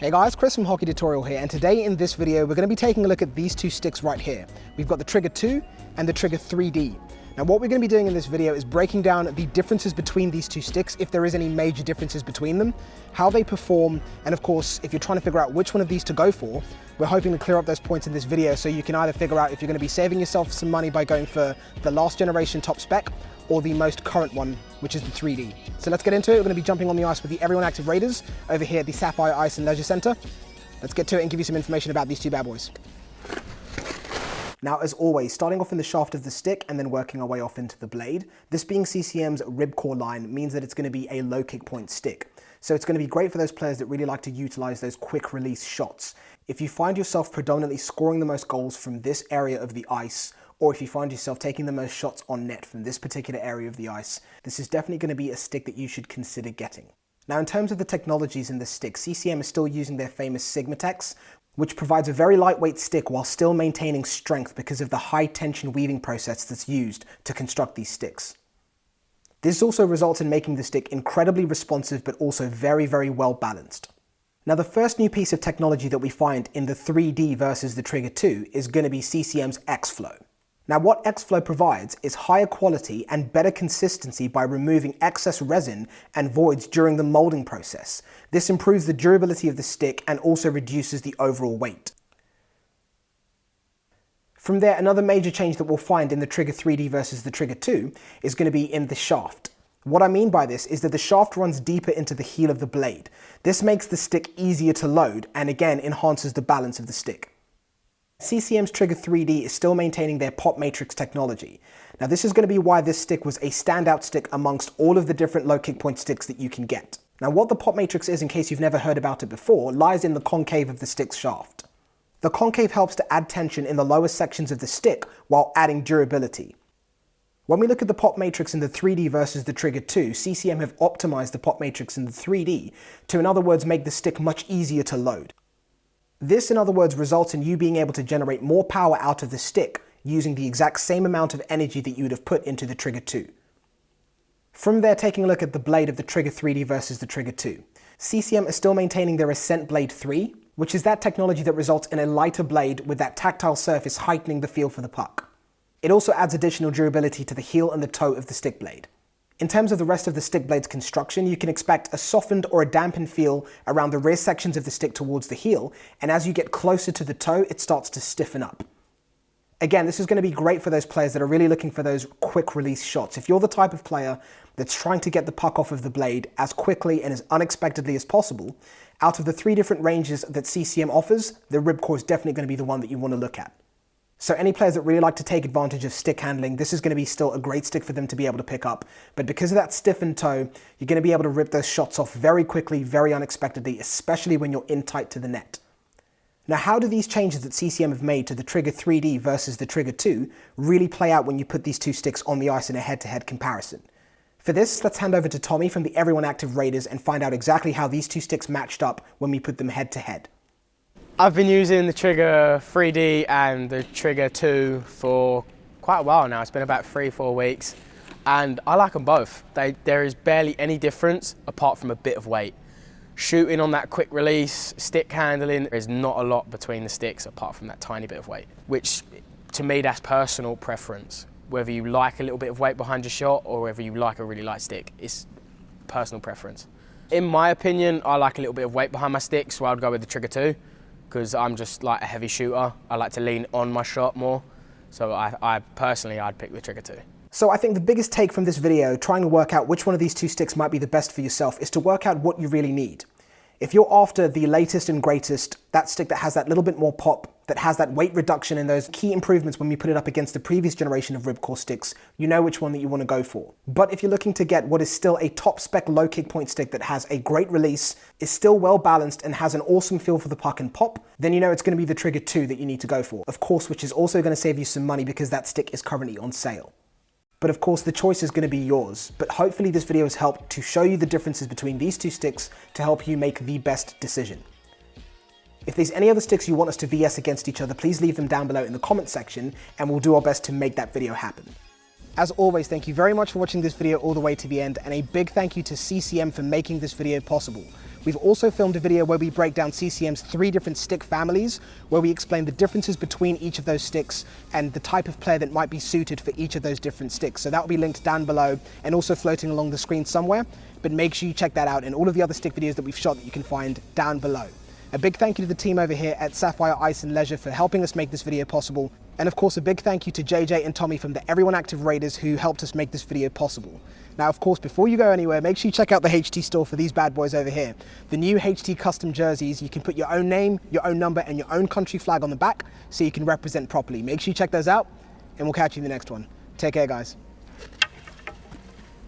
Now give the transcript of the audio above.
Hey guys, Chris from Hockey Tutorial here, and today in this video we're going to be taking a look at these two sticks right here. We've got the Trigger 2 and the Trigger 3D. Now what we're going to be doing in this video is breaking down the differences between these two sticks, if there is any major differences between them, how they perform, and of course if you're trying to figure out which one of these to go for, we're hoping to clear up those points in this video so you can either figure out if you're going to be saving yourself some money by going for the last generation top spec or the most current one, which is the 3D. So let's get into it. We're going to be jumping on the ice with the Everyone Active Raiders over here at the Sapphire Ice and Leisure Centre. Let's get to it and give you some information about these two bad boys. Now, as always, starting off in the shaft of the stick and then working our way off into the blade. This being CCM's RibCor line means that it's going to be a low kick point stick. So it's going to be great for those players that really like to utilize those quick release shots. If you find yourself predominantly scoring the most goals from this area of the ice, or if you find yourself taking the most shots on net from this particular area of the ice, this is definitely going to be a stick that you should consider getting. Now, in terms of the technologies in this stick, CCM is still using their famous Sigmatex, which provides a very lightweight stick while still maintaining strength because of the high tension weaving process that's used to construct these sticks. This also results in making the stick incredibly responsive but also very, very well balanced. Now, the first new piece of technology that we find in the 3D versus the Trigger 2 is going to be CCM's X-Flow. Now, what X-Flow provides is higher quality and better consistency by removing excess resin and voids during the molding process. This improves the durability of the stick and also reduces the overall weight. From there, another major change that we'll find in the Trigger 3D versus the Trigger 2 is going to be in the shaft. What I mean by this is that the shaft runs deeper into the heel of the blade. This makes the stick easier to load and again enhances the balance of the stick. CCM's Trigger 3D is still maintaining their pop matrix technology. Now this is going to be why this stick was a standout stick amongst all of the different low kick point sticks that you can get. Now what the pop matrix is, in case you've never heard about it before, lies in the concave of the stick's shaft. The concave helps to add tension in the lower sections of the stick while adding durability. When we look at the pop matrix in the 3D versus the Trigger 2, CCM have optimized the pop matrix in the 3D to, in other words, make the stick much easier to load. This, in other words, results in you being able to generate more power out of the stick using the exact same amount of energy that you would have put into the Trigger 2. From there, taking a look at the blade of the Trigger 3D versus the Trigger 2. CCM is still maintaining their Ascent Blade 3, which is that technology that results in a lighter blade with that tactile surface heightening the feel for the puck. It also adds additional durability to the heel and the toe of the stick blade. In terms of the rest of the stick blade's construction, you can expect a softened or a dampened feel around the rear sections of the stick towards the heel, and as you get closer to the toe, it starts to stiffen up. Again, this is going to be great for those players that are really looking for those quick release shots. If you're the type of player that's trying to get the puck off of the blade as quickly and as unexpectedly as possible, out of the three different ranges that CCM offers, the RibCor is definitely going to be the one that you want to look at. So any players that really like to take advantage of stick handling, this is going to be still a great stick for them to be able to pick up. But because of that stiffened toe, you're going to be able to rip those shots off very quickly, very unexpectedly, especially when you're in tight to the net. Now, how do these changes that CCM have made to the Trigger 3D versus the Trigger 2 really play out when you put these two sticks on the ice in a head-to-head comparison? For this, let's hand over to Tommy from the Everyone Active Raiders and find out exactly how these two sticks matched up when we put them head-to-head. I've been using the Trigger 3D and the Trigger 2 for quite a while now. It's been about 3-4 weeks, and I like them both. There is barely any difference apart from a bit of weight. Shooting on that quick release, stick handling, there's not a lot between the sticks apart from that tiny bit of weight, which to me that's personal preference. Whether you like a little bit of weight behind your shot or whether you like a really light stick, it's personal preference. In my opinion, I like a little bit of weight behind my stick, so I'd go with the Trigger 2. Because I'm just like a heavy shooter. I like to lean on my shot more. So I personally, I'd pick the Trigger 2. So I think the biggest take from this video, trying to work out which one of these two sticks might be the best for yourself, is to work out what you really need. If you're after the latest and greatest, that stick that has that little bit more pop, that has that weight reduction and those key improvements when we put it up against the previous generation of RibCor sticks, you know which one that you want to go for. But if you're looking to get what is still a top spec low kick point stick that has a great release, is still well balanced and has an awesome feel for the puck and pop, then you know it's going to be the Trigger 2 that you need to go for. Of course, which is also going to save you some money because that stick is currently on sale. But of course, the choice is going to be yours. But hopefully this video has helped to show you the differences between these two sticks to help you make the best decision. If there's any other sticks you want us to VS against each other, please leave them down below in the comment section and we'll do our best to make that video happen. As always, thank you very much for watching this video all the way to the end, and a big thank you to CCM for making this video possible. We've also filmed a video where we break down CCM's 3 different stick families, where we explain the differences between each of those sticks and the type of player that might be suited for each of those different sticks. So that will be linked down below and also floating along the screen somewhere, but make sure you check that out and all of the other stick videos that we've shot that you can find down below. A big thank you to the team over here at Sapphire Ice and Leisure for helping us make this video possible. And of course, a big thank you to JJ and Tommy from the Everyone Active Raiders who helped us make this video possible. Now, of course, before you go anywhere, make sure you check out the HT store for these bad boys over here. The new HT custom jerseys, you can put your own name, your own number, and your own country flag on the back so you can represent properly. Make sure you check those out, and we'll catch you in the next one. Take care, guys.